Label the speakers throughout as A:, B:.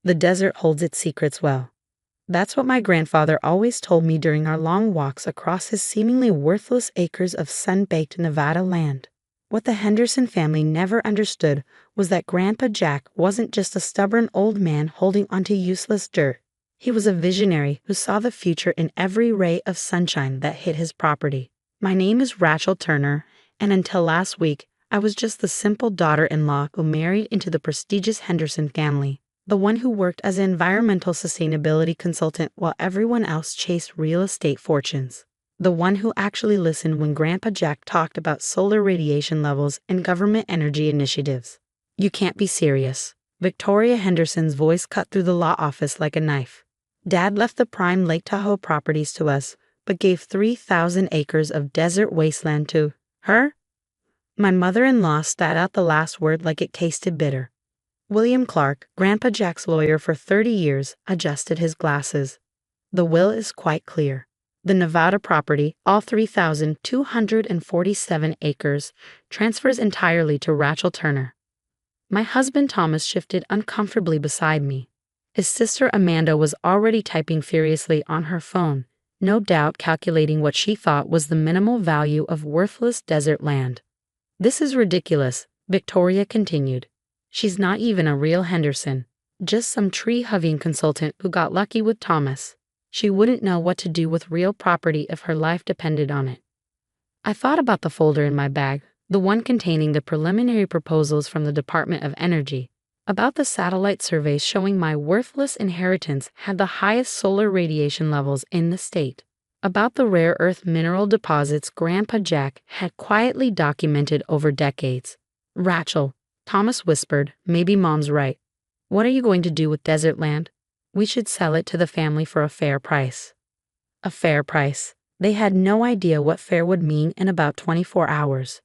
A: The desert holds its secrets well. That's what my grandfather always told me during our long walks across his seemingly worthless acres of sun-baked Nevada land. What the Henderson family never understood was that Grandpa Jack wasn't just a stubborn old man holding onto useless dirt. He was a visionary who saw the future in every ray of sunshine that hit his property. My name is Rachel Turner, and until last week, I was just the simple daughter-in-law who married into the prestigious Henderson family, the one who worked as an environmental sustainability consultant while everyone else chased real estate fortunes. The one who actually listened when Grandpa Jack talked about solar radiation levels and government energy initiatives. You can't be serious. Victoria Henderson's voice cut through the law office like a knife. Dad left the prime Lake Tahoe properties to us, but gave 3,000 acres of desert wasteland to her? My mother-in-law spat out the last word like it tasted bitter. William Clark, Grandpa Jack's lawyer for 30 years, adjusted his glasses. The will is quite clear. The Nevada property, all 3,247 acres, transfers entirely to Rachel Turner. My husband Thomas shifted uncomfortably beside me. His sister Amanda was already typing furiously on her phone, no doubt calculating what she thought was the minimal value of worthless desert land. This is ridiculous, Victoria continued. She's not even a real Henderson, just some tree-hugging consultant who got lucky with Thomas. She wouldn't know what to do with real property if her life depended on it. I thought about the folder in my bag, the one containing the preliminary proposals from the Department of Energy, about the satellite surveys showing my worthless inheritance had the highest solar radiation levels in the state, about the rare earth mineral deposits Grandpa Jack had quietly documented over decades. Rachel, Thomas whispered, maybe Mom's right. What are you going to do with desert land? We should sell it to the family for a fair price. A fair price. They had no idea what fair would mean in about 24 hours.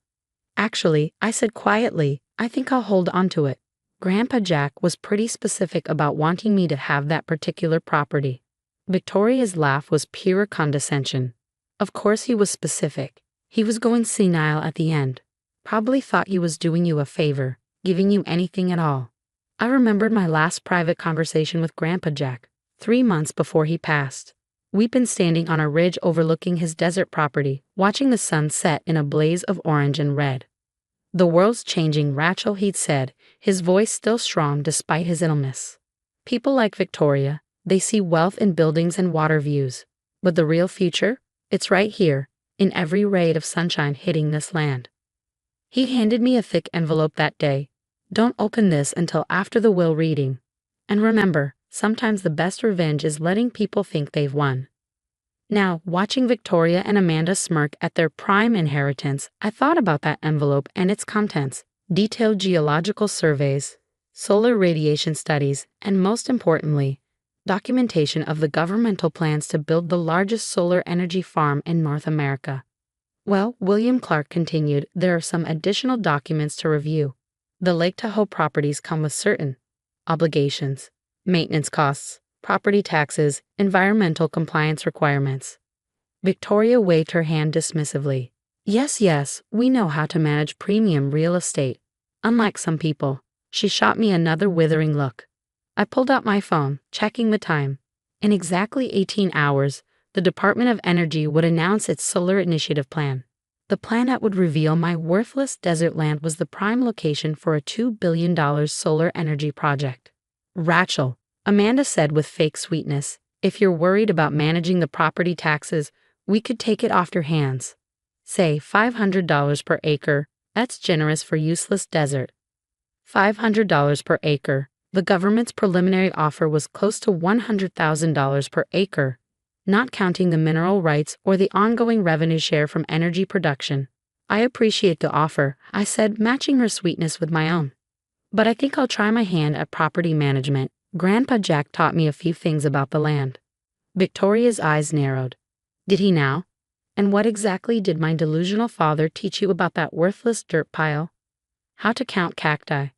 A: Actually, I said quietly, I think I'll hold on to it. Grandpa Jack was pretty specific about wanting me to have that particular property. Victoria's laugh was pure condescension. Of course he was specific. He was going senile at the end. Probably thought he was doing you a favor, giving you anything at all. I remembered my last private conversation with Grandpa Jack, 3 months before he passed. We'd been standing on a ridge overlooking his desert property, watching the sun set in a blaze of orange and red. The world's changing, Rachel, he'd said, his voice still strong despite his illness. People like Victoria, they see wealth in buildings and water views. But the real future? It's right here, in every ray of sunshine hitting this land. He handed me a thick envelope that day. Don't open this until after the will reading. And remember, sometimes the best revenge is letting people think they've won. Now, watching Victoria and Amanda smirk at their prime inheritance, I thought about that envelope and its contents: detailed geological surveys, solar radiation studies, and most importantly, documentation of the governmental plans to build the largest solar energy farm in North America. Well, William Clark continued, there are some additional documents to review. The Lake Tahoe properties come with certain obligations, maintenance costs, property taxes, environmental compliance requirements. Victoria waved her hand dismissively. Yes, we know how to manage premium real estate. Unlike some people. She shot me another withering look. I pulled out my phone, checking the time. In exactly 18 hours, the Department of Energy would announce its solar initiative plan. The plan that would reveal my worthless desert land was the prime location for a $2 billion solar energy project. Rachel, Amanda said with fake sweetness, if you're worried about managing the property taxes, we could take it off your hands. Say $500 per acre, that's generous for useless desert. $500 per acre. The government's preliminary offer was close to $100,000 per acre, not counting the mineral rights or the ongoing revenue share from energy production. I appreciate the offer, I said, matching her sweetness with my own. But I think I'll try my hand at property management. Grandpa Jack taught me a few things about the land. Victoria's eyes narrowed. Did he now? And what exactly did my delusional father teach you about that worthless dirt pile? How to count cacti.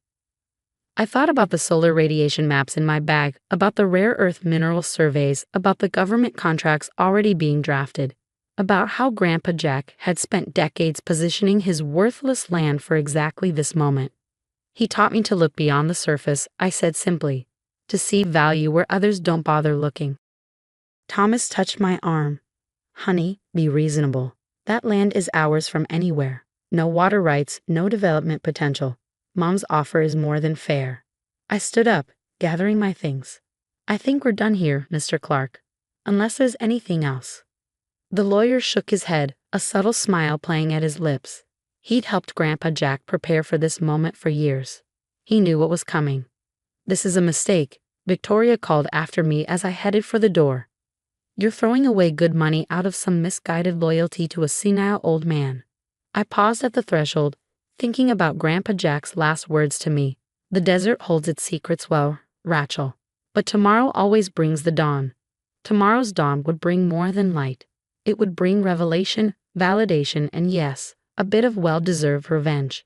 A: I thought about the solar radiation maps in my bag, about the rare earth mineral surveys, about the government contracts already being drafted, about how Grandpa Jack had spent decades positioning his worthless land for exactly this moment. He taught me to look beyond the surface, I said simply. to see value where others don't bother looking. Thomas touched my arm. Honey, be reasonable. That land is ours from anywhere. No water rights, no development potential. Mom's offer is more than fair. I stood up, gathering my things. I think we're done here, Mr. Clark. Unless there's anything else. The lawyer shook his head, a subtle smile playing at his lips. He'd helped Grandpa Jack prepare for this moment for years. He knew what was coming. This is a mistake, Victoria called after me as I headed for the door. You're throwing away good money out of some misguided loyalty to a senile old man. I paused at the threshold, thinking about Grandpa Jack's last words to me. The desert holds its secrets well, Rachel. But tomorrow always brings the dawn. Tomorrow's dawn would bring more than light. It would bring revelation, validation, and yes, a bit of well-deserved revenge.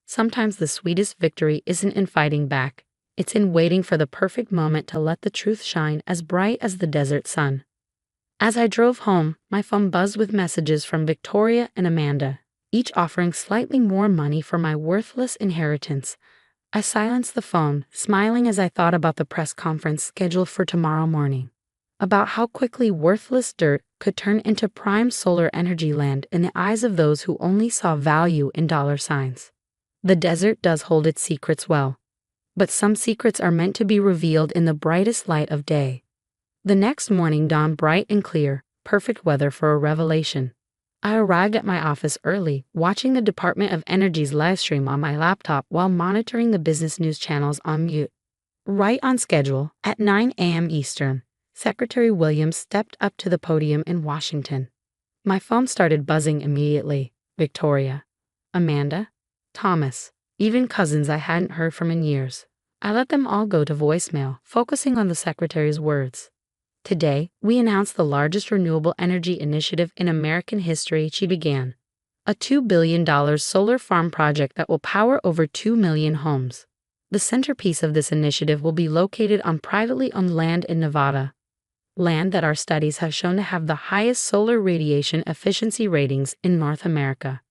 A: Sometimes the sweetest victory isn't in fighting back. It's in waiting for the perfect moment to let the truth shine as bright as the desert sun. As I drove home, my phone buzzed with messages from Victoria and Amanda, each offering slightly more money for my worthless inheritance. I silenced the phone, smiling as I thought about the press conference scheduled for tomorrow morning. About how quickly worthless dirt could turn into prime solar energy land in the eyes of those who only saw value in dollar signs. The desert does hold its secrets well. But some secrets are meant to be revealed in the brightest light of day. The next morning dawned bright and clear, perfect weather for a revelation. I arrived at my office early, watching the Department of Energy's livestream on my laptop while monitoring the business news channels on mute. Right on schedule, at 9 a.m. Eastern, Secretary Williams stepped up to the podium in Washington. My phone started buzzing immediately. Victoria, Amanda, Thomas, even cousins I hadn't heard from in years. I let them all go to voicemail, focusing on the Secretary's words. Today, we announced the largest renewable energy initiative in American history, she began. A $2 billion solar farm project that will power over 2 million homes. The centerpiece of this initiative will be located on privately owned land in Nevada. Land that our studies have shown to have the highest solar radiation efficiency ratings in North America.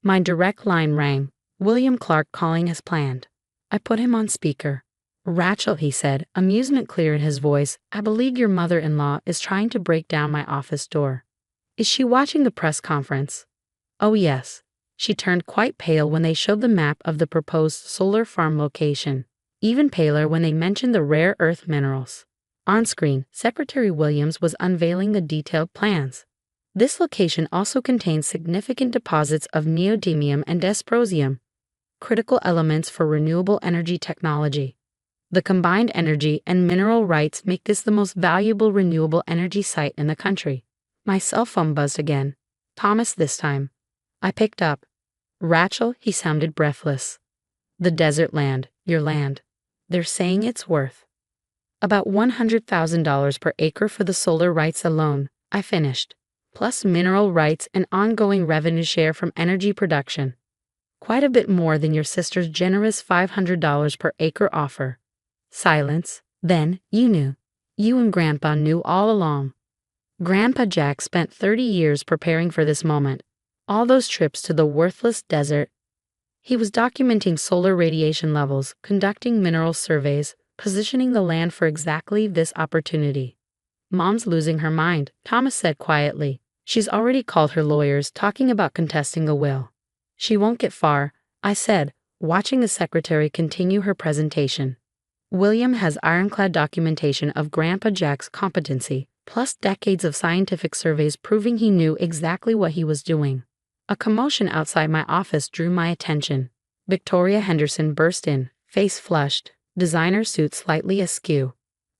A: My direct line rang, William Clark calling as planned. I put him on speaker. Rachel, he said, amusement clear in his voice, I believe your mother-in-law is trying to break down my office door. Is she watching the press conference? Oh yes. She turned quite pale when they showed the map of the proposed solar farm location, even paler when they mentioned the rare earth minerals. On screen, Secretary Williams was unveiling the detailed plans. This location also contains significant deposits of neodymium and dysprosium, critical elements for renewable energy technology. The combined energy and mineral rights make this the most valuable renewable energy site in the country. My cell phone buzzed again. Thomas this time. I picked up. Rachel, he sounded breathless. The desert land, your land. They're saying it's worth about $100,000 per acre for the solar rights alone, I finished, plus mineral rights and ongoing revenue share from energy production. Quite a bit more than your sister's generous $500 per acre offer. Silence. Then, you knew. You and Grandpa knew all along. Grandpa Jack spent 30 years preparing for this moment. All those trips to the worthless desert. He was documenting solar radiation levels, conducting mineral surveys, positioning the land for exactly this opportunity. Mom's losing her mind, Thomas said quietly. She's already called her lawyers, talking about contesting the will. She won't get far, I said, watching the secretary continue her presentation. William has ironclad documentation of Grandpa Jack's competency, plus decades of scientific surveys proving he knew exactly what he was doing. A commotion outside my office drew my attention. Victoria Henderson burst in, face flushed, designer suit slightly askew.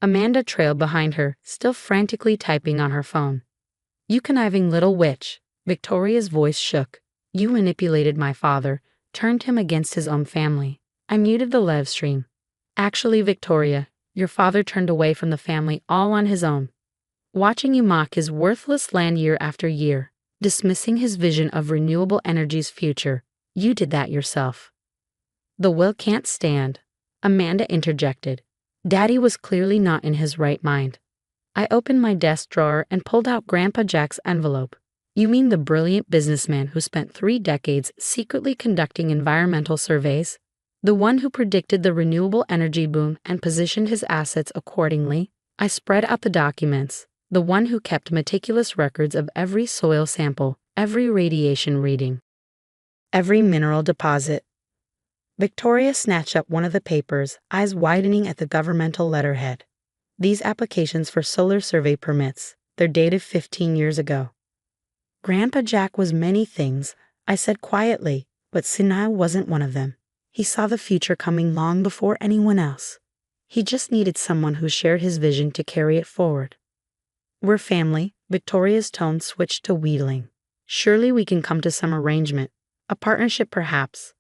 A: Amanda trailed behind her, still frantically typing on her phone. You conniving little witch, Victoria's voice shook. You manipulated my father, turned him against his own family. I muted the live stream. Actually, Victoria, your father turned away from the family all on his own. Watching you mock his worthless land year after year, dismissing his vision of renewable energy's future, you did that yourself. The will can't stand, Amanda interjected. Daddy was clearly not in his right mind. I opened my desk drawer and pulled out Grandpa Jack's envelope. You mean the brilliant businessman who spent 3 decades secretly conducting environmental surveys? The one who predicted the renewable energy boom and positioned his assets accordingly. I spread out the documents. The one who kept meticulous records of every soil sample, every radiation reading, every mineral deposit. Victoria snatched up one of the papers, eyes widening at the governmental letterhead. These applications for solar survey permits, they're dated 15 years ago. Grandpa Jack was many things, I said quietly, but senile wasn't one of them. He saw the future coming long before anyone else. He just needed someone who shared his vision to carry it forward. We're family. Victoria's tone switched to wheedling. Surely we can come to some arrangement. A partnership perhaps.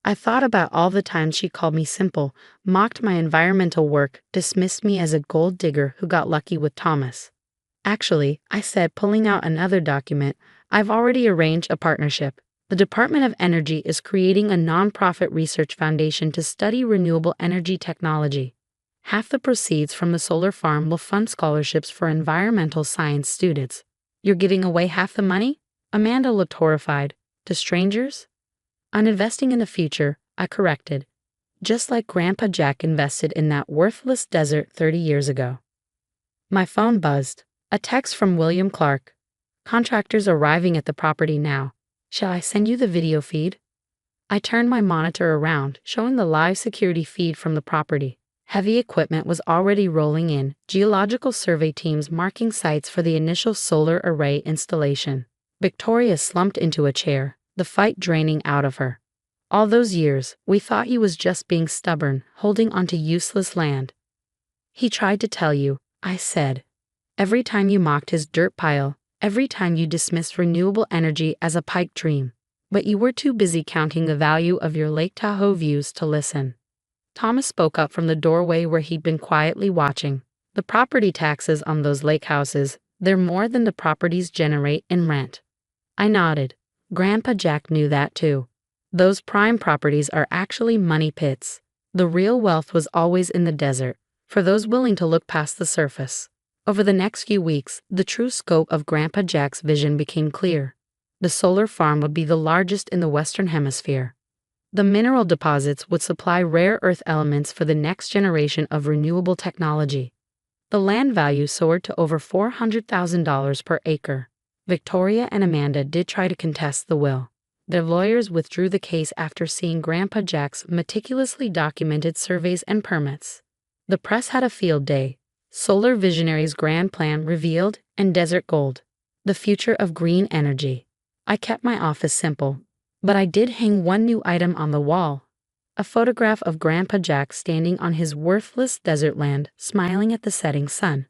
A: I thought about all the times she called me simple, mocked my environmental work, dismissed me as a gold digger who got lucky with Thomas. Actually, I said, pulling out another document, I've already arranged a partnership. The Department of Energy is creating a nonprofit research foundation to study renewable energy technology. Half the proceeds from the solar farm will fund scholarships for environmental science students. You're giving away half the money? Amanda looked horrified. To strangers? I'm investing in the future, I corrected. Just like Grandpa Jack invested in that worthless desert 30 years ago. My phone buzzed. A text from William Clark. Contractors arriving at the property now. Shall I send you the video feed? I turned my monitor around, showing the live security feed from the property. Heavy equipment was already rolling in, geological survey teams marking sites for the initial solar array installation. Victoria slumped into a chair, the fight draining out of her. All those years, we thought he was just being stubborn, holding onto useless land. He tried to tell you, I said. Every time you mocked his dirt pile, every time you dismissed renewable energy as a pipe dream. But you were too busy counting the value of your Lake Tahoe views to listen. Thomas spoke up from the doorway where he'd been quietly watching. The property taxes on those lake houses, they're more than the properties generate in rent. I nodded. Grandpa Jack knew that too. Those prime properties are actually money pits. The real wealth was always in the desert, for those willing to look past the surface. Over the next few weeks, the true scope of Grandpa Jack's vision became clear. The solar farm would be the largest in the Western Hemisphere. The mineral deposits would supply rare earth elements for the next generation of renewable technology. The land value soared to over $400,000 per acre. Victoria and Amanda did try to contest the will. Their lawyers withdrew the case after seeing Grandpa Jack's meticulously documented surveys and permits. The press had a field day. Solar Visionary's grand plan revealed, and Desert Gold. The future of green energy. I kept my office simple, but I did hang one new item on the wall. A photograph of Grandpa Jack standing on his worthless desert land, smiling at the setting sun.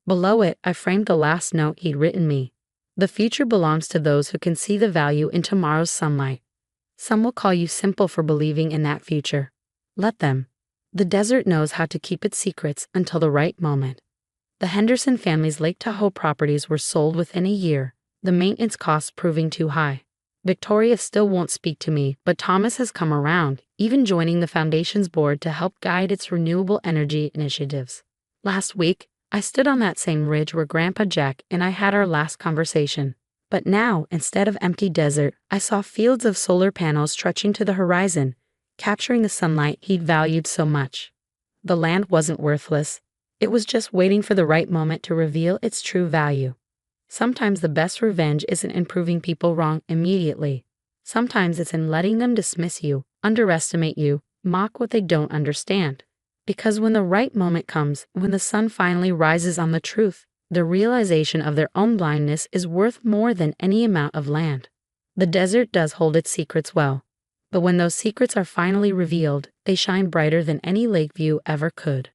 A: Below it, I framed the last note he'd written me. The future belongs to those who can see the value in tomorrow's sunlight. Some will call you simple for believing in that future. Let them. The desert knows how to keep its secrets until the right moment. The Henderson family's Lake Tahoe properties were sold within a year, the maintenance costs proving too high. Victoria still won't speak to me, but Thomas has come around, even joining the foundation's board to help guide its renewable energy initiatives. Last week, I stood on that same ridge where Grandpa Jack and I had our last conversation. But now, instead of empty desert, I saw fields of solar panels stretching to the horizon, capturing the sunlight he'd valued so much. The land wasn't worthless. It was just waiting for the right moment to reveal its true value. Sometimes the best revenge isn't in proving people wrong immediately. Sometimes it's in letting them dismiss you, underestimate you, mock what they don't understand. Because when the right moment comes, when the sun finally rises on the truth, the realization of their own blindness is worth more than any amount of land. The desert does hold its secrets well. But when those secrets are finally revealed, they shine brighter than any lake view ever could.